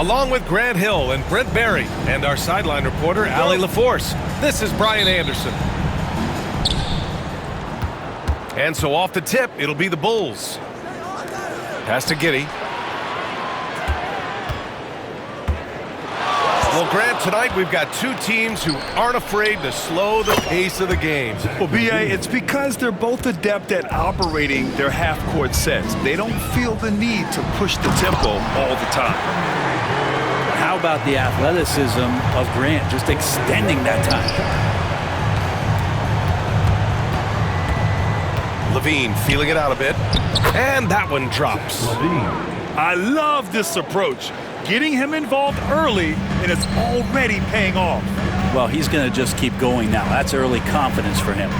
Along with Grant Hill and Brent Barry and our sideline reporter, Allie LaForce, this is Brian Anderson. And so off the tip, it'll be the Bulls. Pass to Giddey. Well, Grant, tonight we've got two teams who aren't afraid to slow the pace of the game. Well, B.A., it's because they're both adept at operating their half-court sets. They don't feel the need to push the tempo all the time. How about the athleticism of Grant, just extending that time? Levine feeling it out a bit, and that one drops. I love this approach. Getting him involved early, and it's already paying off. Well, he's going to just keep going now. That's early confidence for him.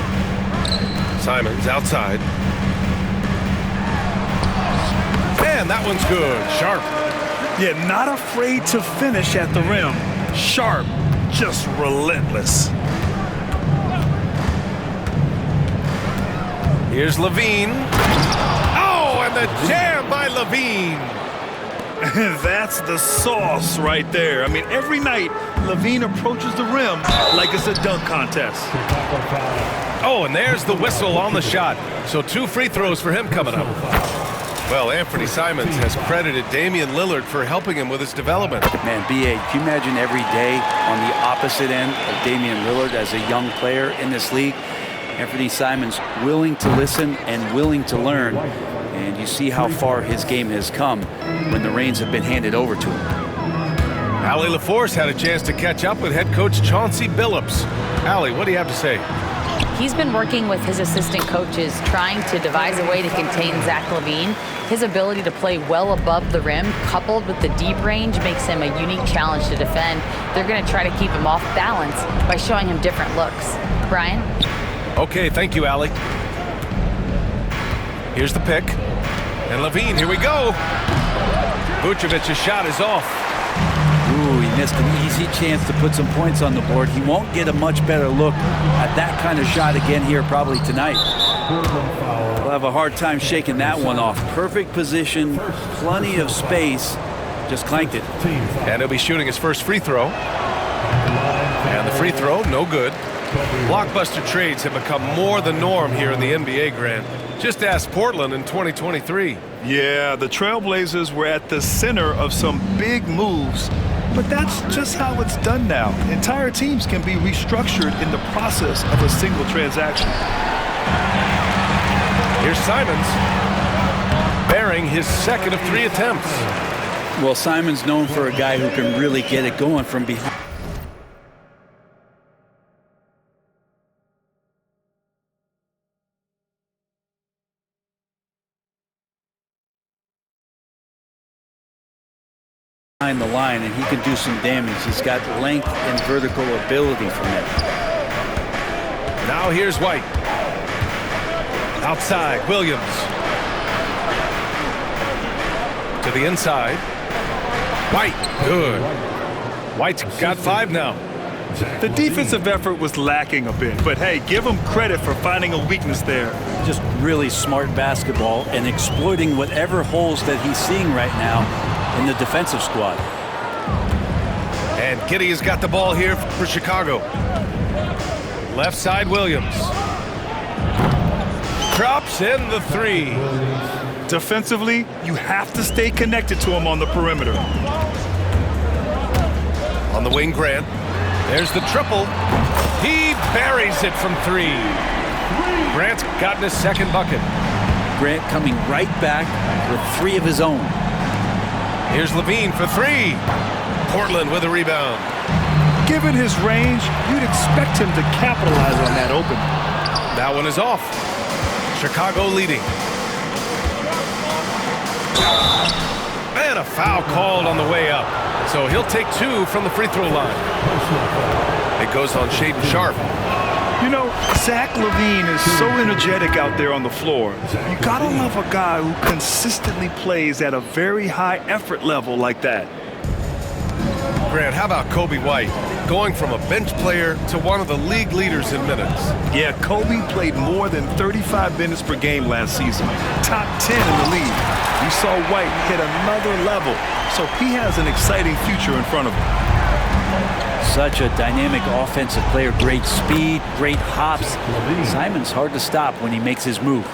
Simons outside. And that one's good. Sharp. Yeah, not afraid to finish at the rim. Sharp, just relentless. Here's Levine. Oh, and the jam by Levine. That's the sauce right there. I mean, every night, Levine approaches the rim like it's a dunk contest. Oh, and there's the whistle on the shot. So 2 free throws for him coming up. Well, Anthony Simons has credited Damian Lillard for helping him with his development. Man, B.A., can you imagine every day on the opposite end of Damian Lillard as a young player in this league? Anthony Simons willing to listen and willing to learn. And you see how far his game has come when the reins have been handed over to him. Allie LaForce had a chance to catch up with head coach Chauncey Billups. Allie, what do you have to say? He's been working with his assistant coaches, trying to devise a way to contain Zach LaVine. His ability to play well above the rim, coupled with the deep range, makes him a unique challenge to defend. They're going to try to keep him off balance by showing him different looks. Brian? Okay, thank you, Allie. Here's the pick. And Levine, here we go. Vucevic's shot is off. Ooh, he missed an easy chance to put some points on the board. He won't get a much better look at that kind of shot again here probably tonight. He'll have a hard time shaking that one off. Perfect position, plenty of space, just clanked it. And he'll be shooting his first free throw. And the free throw, no good. Blockbuster trades have become more the norm here in the NBA, Grant. Just ask Portland in 2023. Yeah, the Trailblazers were at the center of some big moves, but that's just how it's done now. Entire teams can be restructured in the process of a single transaction. Here's Simons, bearing his second of 3 attempts. Well, Simons known for a guy who can really get it going from behind. The line, and he can do some damage. He's got length and vertical ability from it. Now here's White. Outside, Williams. To the inside. White, good. White's got 5 now. The defensive effort was lacking a bit, but hey, give him credit for finding a weakness there. Just really smart basketball and exploiting whatever holes that he's seeing right now in the defensive squad. And Giddey has got the ball here for Chicago. Left side, Williams. Drops in the 3. Defensively, you have to stay connected to him on the perimeter. On the wing, Grant. There's the triple. He buries it from 3. Grant's gotten his second bucket. Grant coming right back with 3 of his own. Here's Levine for 3. Portland with a rebound. Given his range, you'd expect him to capitalize on that open. That one is off. Chicago leading. And a foul called on the way up. So he'll take 2 from the free throw line. It goes on Shaedon Sharpe. You know, Zach LaVine is so energetic out there on the floor. You gotta love a guy who consistently plays at a very high effort level like that. Grant, how about Kobe White? Going from a bench player to one of the league leaders in minutes. Yeah, Kobe played more than 35 minutes per game last season. Top 10 in the league. We saw White hit another level, so he has an exciting future in front of him. Such a dynamic offensive player. Great speed, great hops. Simon's hard to stop when he makes his move.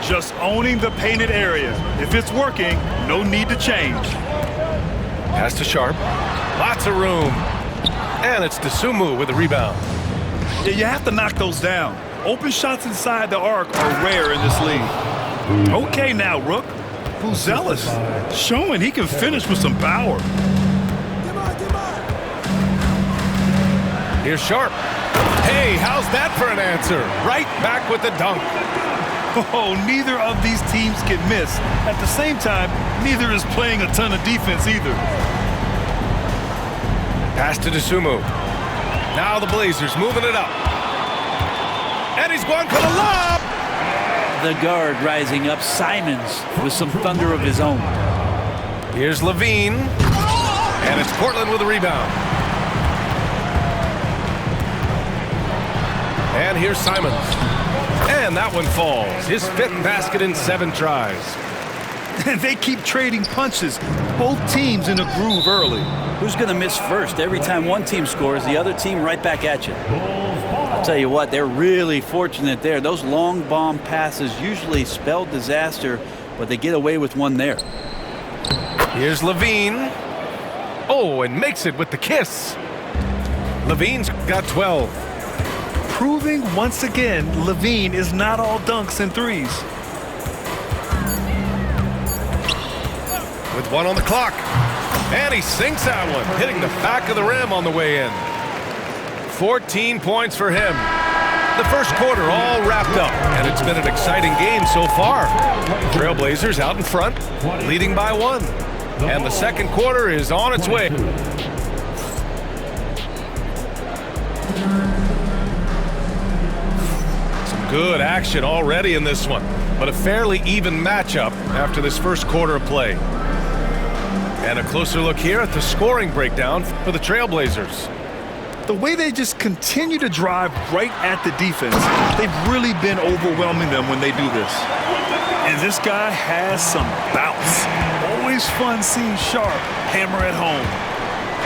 Just owning the painted area. If it's working, no need to change. Pass to Sharp. Lots of room. And it's Dosunmu with the rebound. Yeah, you have to knock those down. Open shots inside the arc are rare in this league. Okay now, Rook. Who's zealous? Showing he can finish with some power. Here's Sharp. Hey, how's that for an answer? Right back with the dunk. Oh, neither of these teams can miss. At the same time, neither is playing a ton of defense either. Pass to Dosunmu. Now the Blazers moving it up. And he's going for the lob. The guard rising up. Simons with some thunder of his own. Here's Levine. And it's Portland with the rebound. And here's Simons. And that one falls. His 5th basket in 7 tries. And they keep trading punches. Both teams in a groove early. Who's going to miss first? Every time one team scores, the other team right back at you. I'll tell you what, they're really fortunate there. Those long bomb passes usually spell disaster, but they get away with one there. Here's Levine. Oh, and makes it with the kiss. Levine's got 12. Proving once again, Levine is not all dunks and threes. With 1 on the clock. And he sinks that one, hitting the back of the rim on the way in. 14 points for him. The first quarter all wrapped up, and it's been an exciting game so far. Trailblazers out in front, leading by 1. And the second quarter is on its way. Good action already in this one, but a fairly even matchup after this first quarter of play. And a closer look here at the scoring breakdown for the Trailblazers. The way they just continue to drive right at the defense, they've really been overwhelming them when they do this. And this guy has some bounce. Always fun seeing Sharp hammer at home.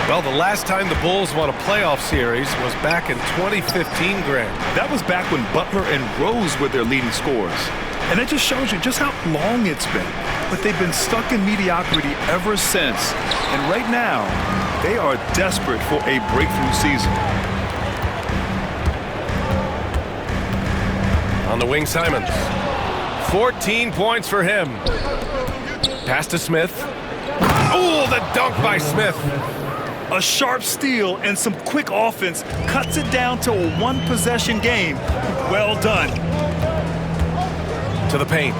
Well, the last time the Bulls won a playoff series was back in 2015, Grant. That was back when Butler and Rose were their leading scorers. And it just shows you just how long it's been. But they've been stuck in mediocrity ever since. And right now, they are desperate for a breakthrough season. On the wing, Simons. 14 points for him. Pass to Smith. Oh, the dunk by Smith. A sharp steal and some quick offense cuts it down to a 1-possession game. Well done. To the paint.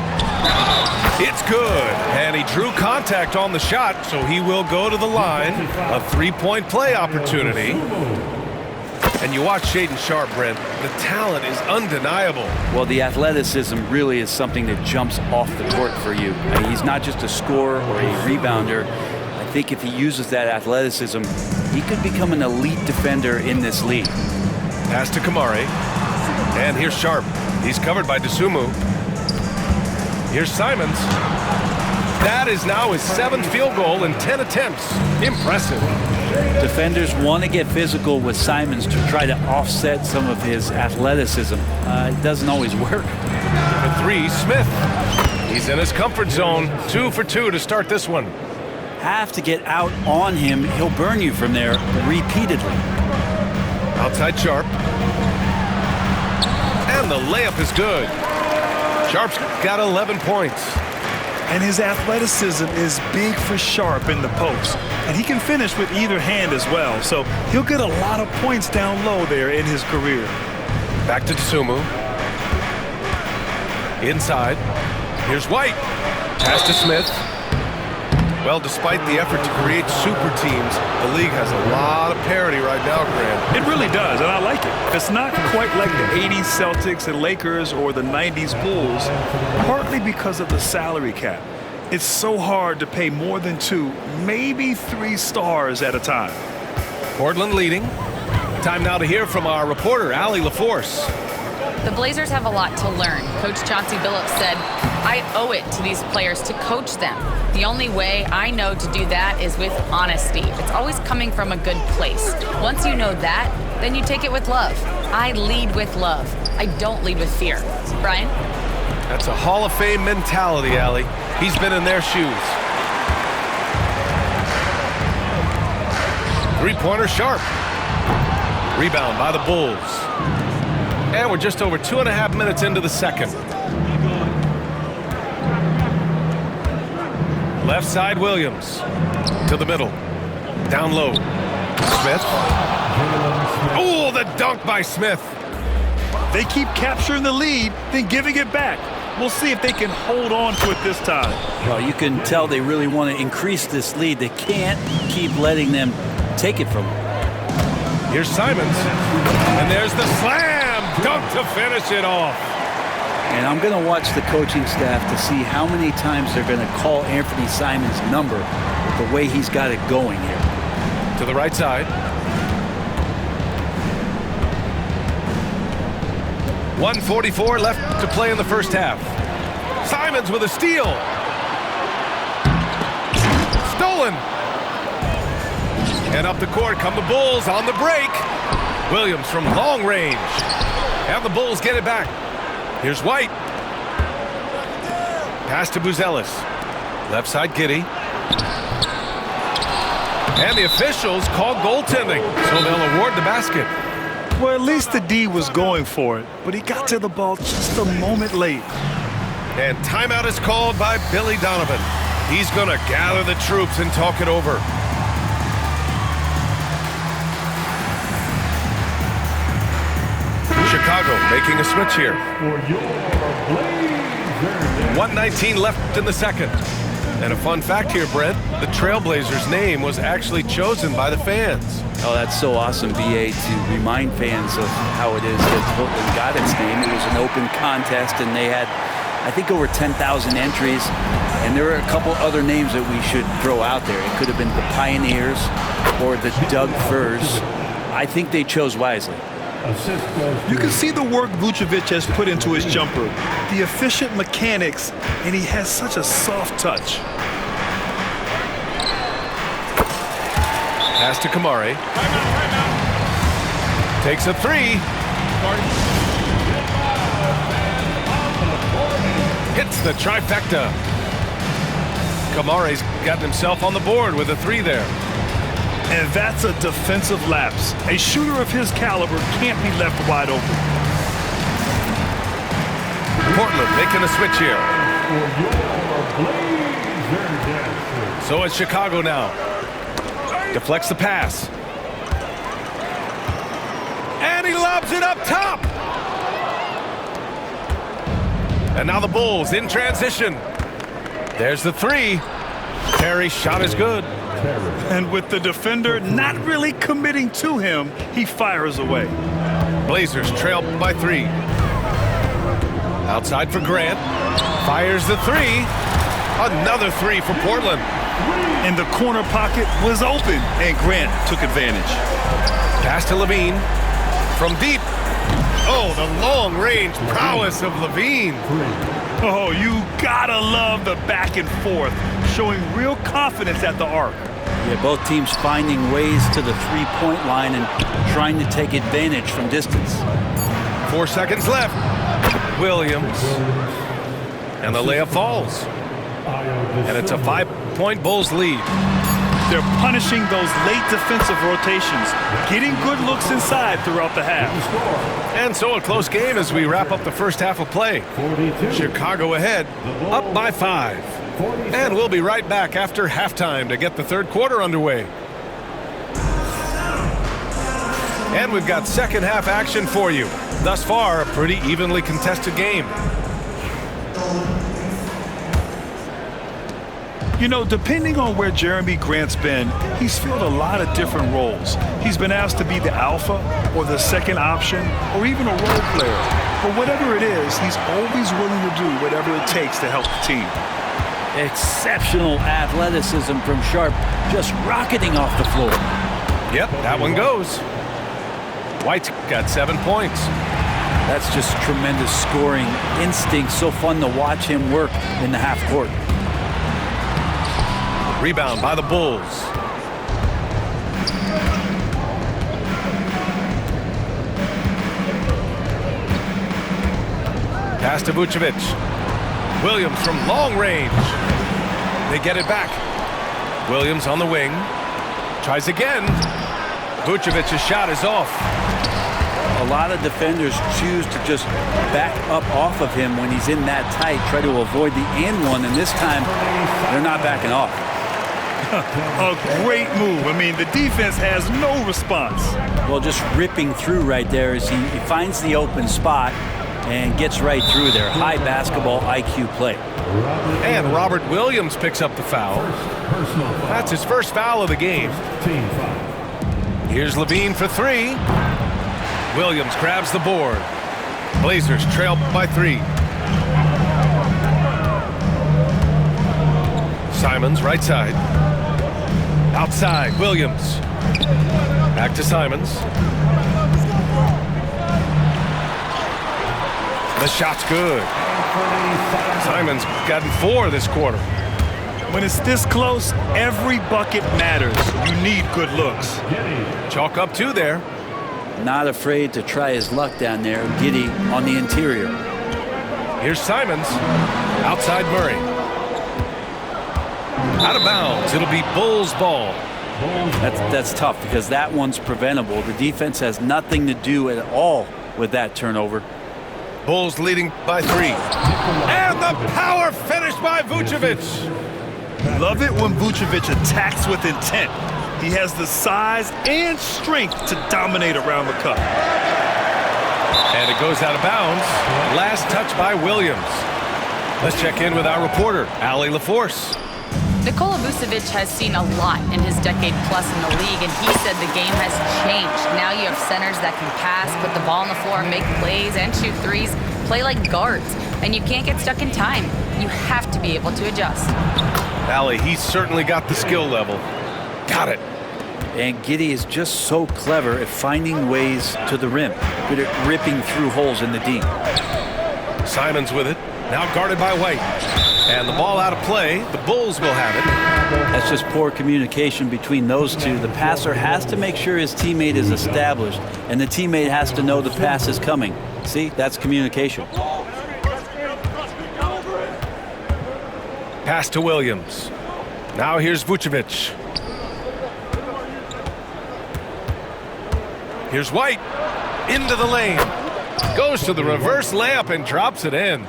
It's good. And he drew contact on the shot, so he will go to the line. A 3-point play opportunity. And you watch Shaedon Sharp, Brent. The talent is undeniable. Well, the athleticism really is something that jumps off the court for you. He's not just a scorer or a rebounder. I think if he uses that athleticism, he could become an elite defender in this league. Pass to Kamari. And here's Sharp. He's covered by Dosunmu. Here's Simons. That is now his 7th field goal in 10 attempts. Impressive. Defenders want to get physical with Simons to try to offset some of his athleticism. It doesn't always work. For 3, Smith. He's in his comfort zone. 2 for 2 to start this one. Have to get out on him. He'll burn you from there repeatedly. Outside Sharp. And the layup is good. Sharp's got 11 points. And his athleticism is big for Sharp in the post. And he can finish with either hand as well. So he'll get a lot of points down low there in his career. Back to Dosunmu. Inside. Here's White. Pass to Smith. Well, despite the effort to create super teams, the league has a lot of parity right now, Grant. It really does, and I like it. It's not quite like the 80s Celtics and Lakers or the 90s Bulls, partly because of the salary cap. It's so hard to pay more than 2, maybe 3 stars at a time. Portland leading. Time now to hear from our reporter, Allie LaForce. The Blazers have a lot to learn. Coach Chauncey Billups said, "I owe it to these players to coach them. The only way I know to do that is with honesty. It's always coming from a good place. Once you know that, then you take it with love. I lead with love. I don't lead with fear." Brian? That's a Hall of Fame mentality, Allie. He's been in their shoes. Three-pointer sharp. Rebound by the Bulls. And we're just over 2.5 minutes into the second. Left side, Williams. To the middle. Down low. Smith. Oh, the dunk by Smith. They keep capturing the lead, then giving it back. We'll see if they can hold on to it this time. Well, you can tell they really want to increase this lead. They can't keep letting them take it from them. Here's Simons. And there's the slam dunk to finish it off. And I'm going to watch the coaching staff to see how many times they're going to call Anthony Simons' number with the way he's got it going here. To the right side. 1:44 left to play in the first half. Simons with a steal. Stolen. And up the court come the Bulls on the break. Williams from long range. And the Bulls get it back. Here's White. Pass to Buzelis. Left side, Giddey. And the officials call goaltending, so they'll award the basket. Well, at least the D was going for it, but he got to the ball just a moment late. And timeout is called by Billy Donovan. He's going to gather the troops and talk it over. Chicago making a switch here. 1:19 left in the second. And a fun fact here, Brent, the Trailblazers' name was actually chosen by the fans. Oh, that's so awesome, BA, to remind fans of how it is that Portland got its name. It was an open contest, and they had, I think, over 10,000 entries. And there were a couple other names that we should throw out there. It could have been the Pioneers or the Doug Furs. I think they chose wisely. You can see the work Vucevic has put into his jumper, the efficient mechanics, and he has such a soft touch. Pass to Kamari. Takes a three. Hits the trifecta. Kamari's gotten himself on the board with a three there. And that's a defensive lapse. A shooter of his caliber can't be left wide open. Portland making a switch here. So it's Chicago now. Deflects the pass. And he lobs it up top. And now the Bulls in transition. There's the three. Terry's shot is good. And with the defender not really committing to him, he fires away. Blazers trail by 3. Outside for Grant. Fires the three. Another three for Portland. And the corner pocket was open, and Grant took advantage. Pass to Levine. From deep. Oh, the long-range prowess of Levine. Oh, you gotta love the back and forth, showing real confidence at the arc. Yeah, both teams finding ways to the three-point line and trying to take advantage from distance. 4 seconds left. Williams. And the layup falls. And it's a 5-point Bulls lead. They're punishing those late defensive rotations, getting good looks inside throughout the half. And so a close game as we wrap up the first half of play. Chicago ahead, up by 5. And we'll be right back after halftime to get the third quarter underway. And we've got second half action for you. Thus far, a pretty evenly contested game. You know, depending on where Jeremy Grant's been, he's filled a lot of different roles. He's been asked to be the alpha or the second option or even a role player. But whatever it is, he's always willing to do whatever it takes to help the team. Exceptional athleticism from Sharp, just rocketing off the floor. Yep, that one goes. White's got 7 points. That's just tremendous scoring instinct. So fun to watch him work in the half court. Rebound by the Bulls. Pass to Vucevic. Williams from long range. They get it back. Williams on the wing. Tries again. Vucevic's shot is off. A lot of defenders choose to just back up off of him when he's in that tight, try to avoid the and one, and this time they're not backing off. A great move. I mean, the defense has no response. Well, just ripping through right there as he finds the open spot and gets right through there. High basketball IQ play. And Robert Williams picks up the foul. That's his first foul of the game. Here's Levine for three. Williams grabs the board. Blazers trail by 3. Simons right side. Outside, Williams. Back to Simons. The shot's good. Simons gotten 4 this quarter. When it's this close, every bucket matters. You need good looks. Chalk up 2 there. Not afraid to try his luck down there. Giddey on the interior. Here's Simons. Outside Murray. Out of bounds. It'll be Bulls ball. That's tough because that one's preventable. The defense has nothing to do at all with that turnover. Bulls leading by 3. And the power finish by Vucevic. Love it when Vucevic attacks with intent. He has the size and strength to dominate around the cup. And it goes out of bounds. Last touch by Williams. Let's check in with our reporter, Allie LaForce. Nikola Vucevic has seen a lot in his decade plus in the league, and he said the game has changed. Now you have centers that can pass, put the ball on the floor, make plays, and shoot threes, play like guards. And you can't get stuck in time. You have to be able to adjust. Allie, he's certainly got the skill level. Got it. And Giddey is just so clever at finding ways to the rim. Good at ripping through holes in the D. Simons with it. Now guarded by White. And the ball out of play. The Bulls will have it. That's just poor communication between those two. The passer has to make sure his teammate is established, and the teammate has to know the pass is coming. See, that's communication. Pass to Williams. Now here's Vucevic. Here's White. Into the lane. Goes to the reverse layup and drops it in.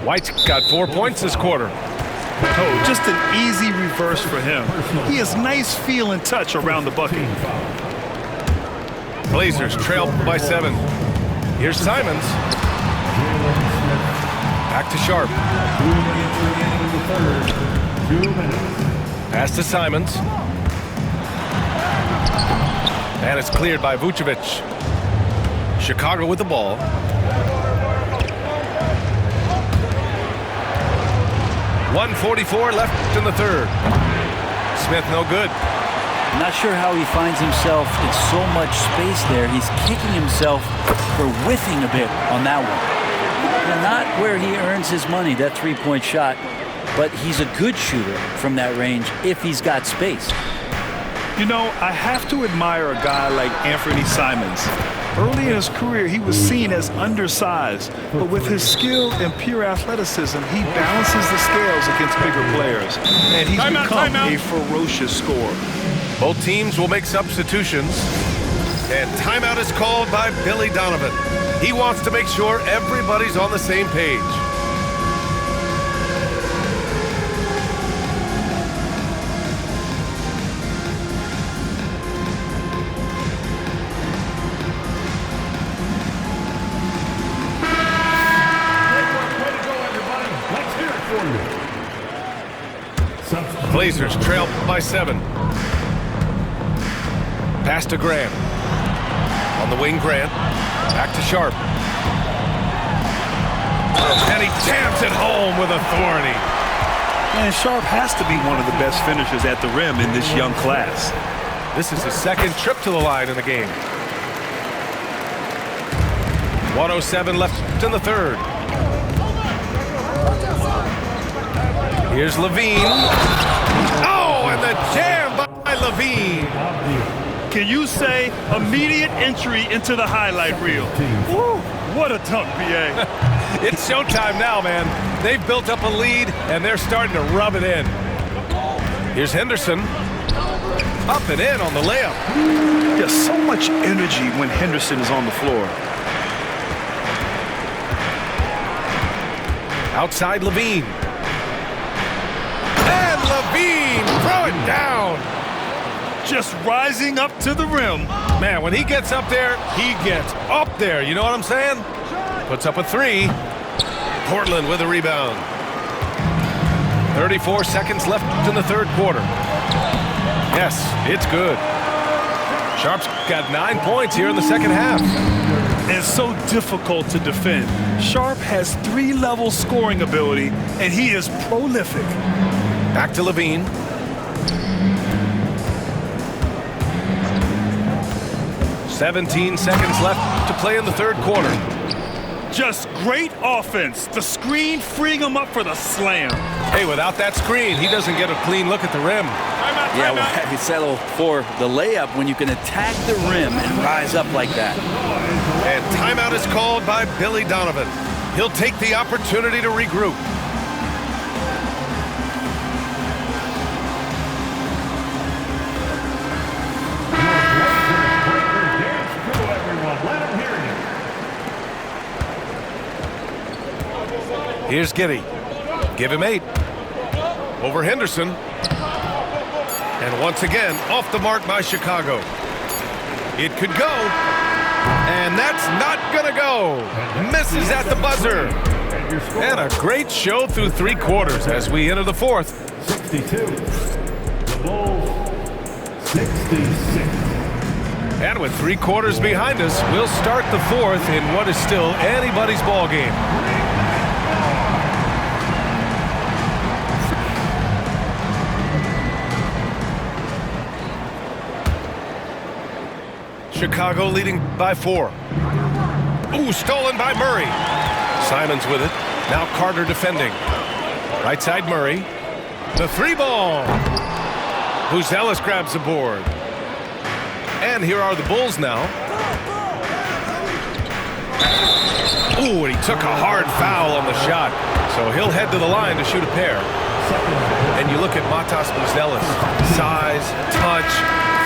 White's got 4 points this quarter. Oh, just an easy reverse for him. He has nice feel and touch around the bucket. Blazers trail by 7. Here's Simons. Back to Sharp. Pass to Simons. And it's cleared by Vucevic. Chicago with the ball. .144 left in the third. Smith no good. I'm not sure how he finds himself in so much space there. He's kicking himself for whiffing a bit on that one. And not where he earns his money, that three-point shot, but he's a good shooter from that range if he's got space. You know, I have to admire a guy like Anthony Simons. Early in his career, he was seen as undersized, but with his skill and pure athleticism, he balances the scales against bigger players, and he's become a ferocious scorer. Both teams will make substitutions, and timeout is called by Billy Donovan. He wants to make sure everybody's on the same page. Blazers trail by 7. Pass to Grant. On the wing, Grant. Back to Sharp. And he jams it home with authority. And Sharp has to be one of the best finishers at the rim in this young class. This is his second trip to the line in the game. 1:07 left in the third. Here's Levine. Oh, and the jam by Levine. Can you say immediate entry into the highlight reel? Woo, what a dunk, B.A. It's showtime now, man. They've built up a lead, and they're starting to rub it in. Here's Henderson. Up and in on the layup. There's so much energy when Henderson is on the floor. Outside Levine. And Levine, throw it down. Just rising up to the rim. Man, when he gets up there, he gets up there. You know what I'm saying? Puts up a three. Portland with a rebound. 34 seconds left in the third quarter. Yes, it's good. Sharp's got 9 points here in the second half. It's so difficult to defend. Sharp has 3-level scoring ability, and he is prolific. Back to Levine. "17 seconds left to play in the third quarter. Just great offense. The screen freeing him up for the slam. Hey, without that screen, he doesn't get a clean look at the rim. Yeah, well, you settle for the layup when you can attack the rim and rise up like that. And timeout is called by Billy Donovan. He'll take the opportunity to regroup. Here's Giddey. Give him 8. Over Henderson. And once again, off the mark by Chicago. It could go. And that's not going to go. Misses at the buzzer. And a great show through 3 quarters as we enter the fourth. 62. The Bulls, 66. And with 3 quarters behind us, we'll start the fourth in what is still anybody's ball game. Chicago leading by 4. Ooh, stolen by Murray. Simons with it. Now Carter defending. Right side Murray. The 3-ball. Buzelis grabs the board. And here are the Bulls now. Ooh, and he took a hard foul on the shot. So he'll head to the line to shoot a pair. And you look at Matas Buzelis. Size, touch,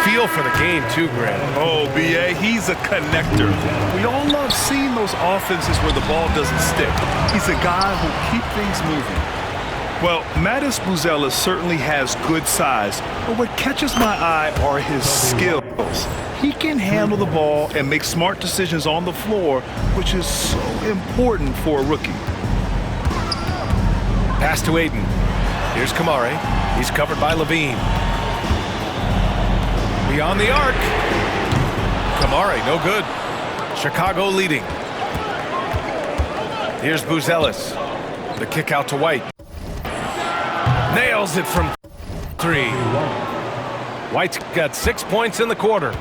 feel for the game too, Grant. Oh, B.A., he's a connector. We all love seeing those offenses where the ball doesn't stick. He's a guy who'll keep things moving. Well, Matas Buzelis certainly has good size, but what catches my eye are his skills. He can handle the ball and make smart decisions on the floor, which is so important for a rookie. Pass to Aiden. Here's Kamare. He's covered by Levine. Beyond the arc. Kamare, no good. Chicago leading. Here's Buzelis. The kick out to White. Nails it from 3. White's got 6 points in the quarter.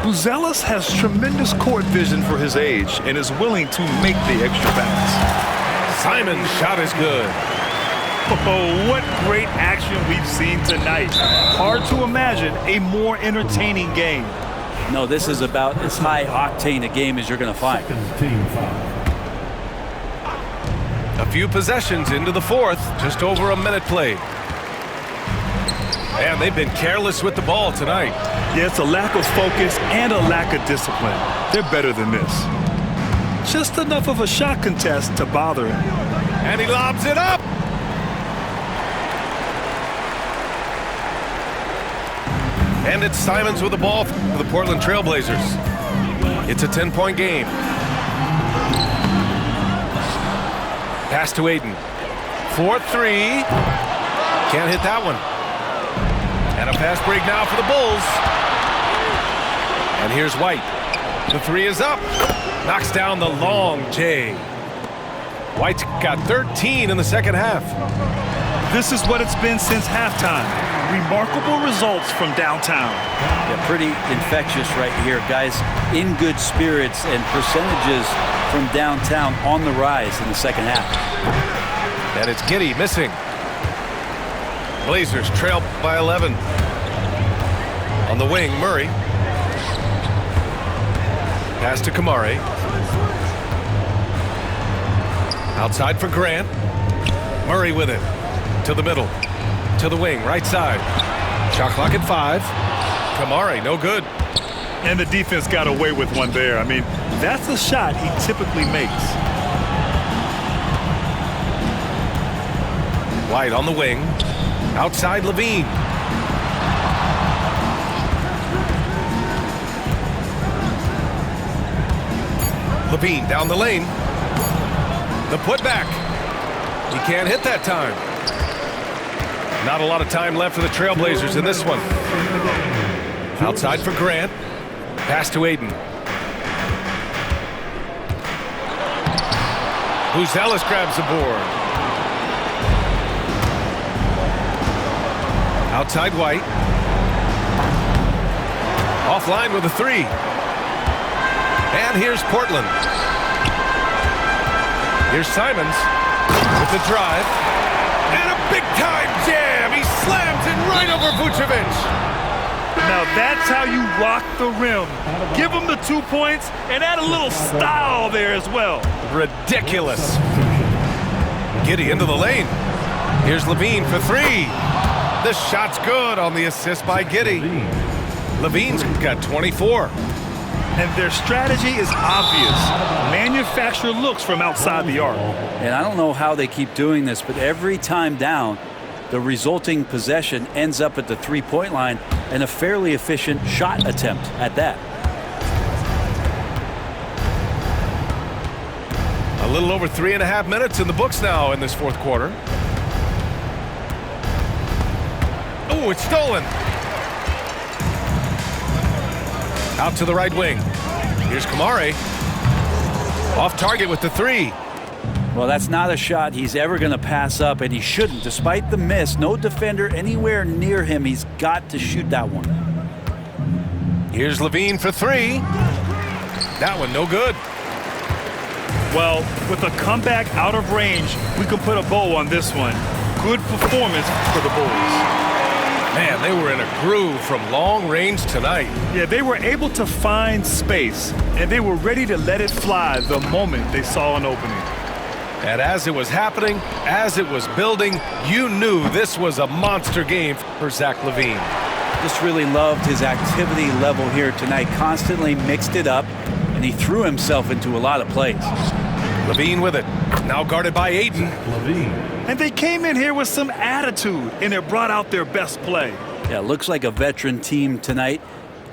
Buzelis has tremendous court vision for his age and is willing to make the extra pass. Simon's shot is good. Oh, what great action we've seen tonight. Hard to imagine a more entertaining game. No, this is about as high octane a game as you're going to find. Team foul. A few possessions into the fourth, just over a minute played. And they've been careless with the ball tonight. Yeah, it's a lack of focus and a lack of discipline. They're better than this. Just enough of a shot contest to bother him. And he lobs it up. And it's Simons with the ball for the Portland Trailblazers. It's a 10-point game. Pass to Aiden. 4-3. Can't hit that one. And a fast break now for the Bulls. And here's White. The 3 is up. Knocks down the long J. White's got 13 in the second half. This is what it's been since halftime. remarkable results from downtown. Yeah, pretty infectious right here. Guys in good spirits and percentages from downtown on the rise in the second half. And it's Giddey missing. Blazers trail by 11. On the wing, Murray. Pass to Kamari. Outside for Grant. Murray with it. To the middle. To the wing, right side. Shot clock at 5. Kamari, no good. And the defense got away with one there. I mean, that's a shot he typically makes. White on the wing. Outside Levine. Levine down the lane. The putback. He can't hit that time. Not a lot of time left for the Trailblazers in this one. Outside for Grant. Pass to Aiden. Buzelis grabs the board. Outside White. Offline with a 3. And here's Portland. Here's Simons with the drive. And a big-time jam. He slams it right over Vucevic. Now that's how you rock the rim. Give him the 2 points and add a little style there as well. Ridiculous. Giddey into the lane. Here's Levine for 3. The shot's good on the assist by Giddey. Levine's got 24. And their strategy is obvious. Manufacture looks from outside the arc. And I don't know how they keep doing this, but every time down, the resulting possession ends up at the three-point line and a fairly efficient shot attempt at that. A little over 3.5 minutes in the books now in this fourth quarter. Oh, it's stolen. Out to the right wing. Here's Kamari. Off target with the 3. Well, that's not a shot he's ever going to pass up, and he shouldn't. Despite the miss, no defender anywhere near him. He's got to shoot that one. Here's Levine for 3. That one no good. Well, with a comeback out of range, we can put a bow on this one. Good performance for the Bulls. Man, they were in a groove from long range tonight. Yeah, they were able to find space, and they were ready to let it fly the moment they saw an opening. And as it was happening, as it was building, you knew this was a monster game for Zach LaVine. Just really loved his activity level here tonight. Constantly mixed it up, and he threw himself into a lot of plays. LaVine with it. Now guarded by Aiden. Levine. And they came in here with some attitude, and it brought out their best play. Yeah, looks like a veteran team tonight.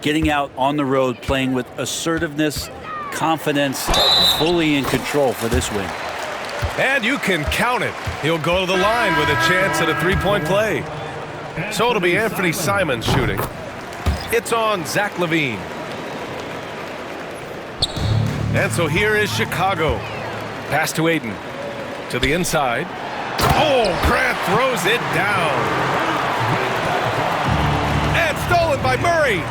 Getting out on the road, playing with assertiveness, confidence, fully in control for this win. And you can count it. He'll go to the line with a chance at a three-point play. So it'll be Anthony Simons shooting. It's on Zach LaVine. And so here is Chicago. Pass to Aiden. To the inside. Oh, Grant throws it down. And stolen by Murray.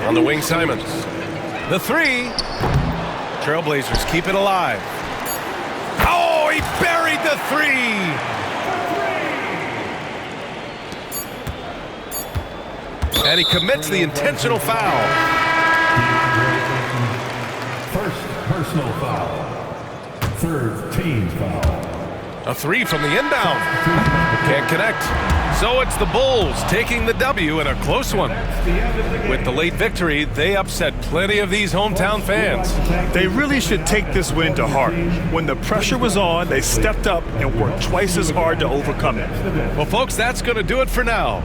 On the wing, Simons. The 3. Trailblazers keep it alive. Oh, he buried the 3. And he commits the intentional foul. First personal foul. Third team foul. A 3 from the inbound. Can't connect. So it's the Bulls taking the W in a close one. With the late victory, they upset plenty of these hometown fans. They really should take this win to heart. When the pressure was on, they stepped up and worked twice as hard to overcome it. Well, folks, that's going to do it for now.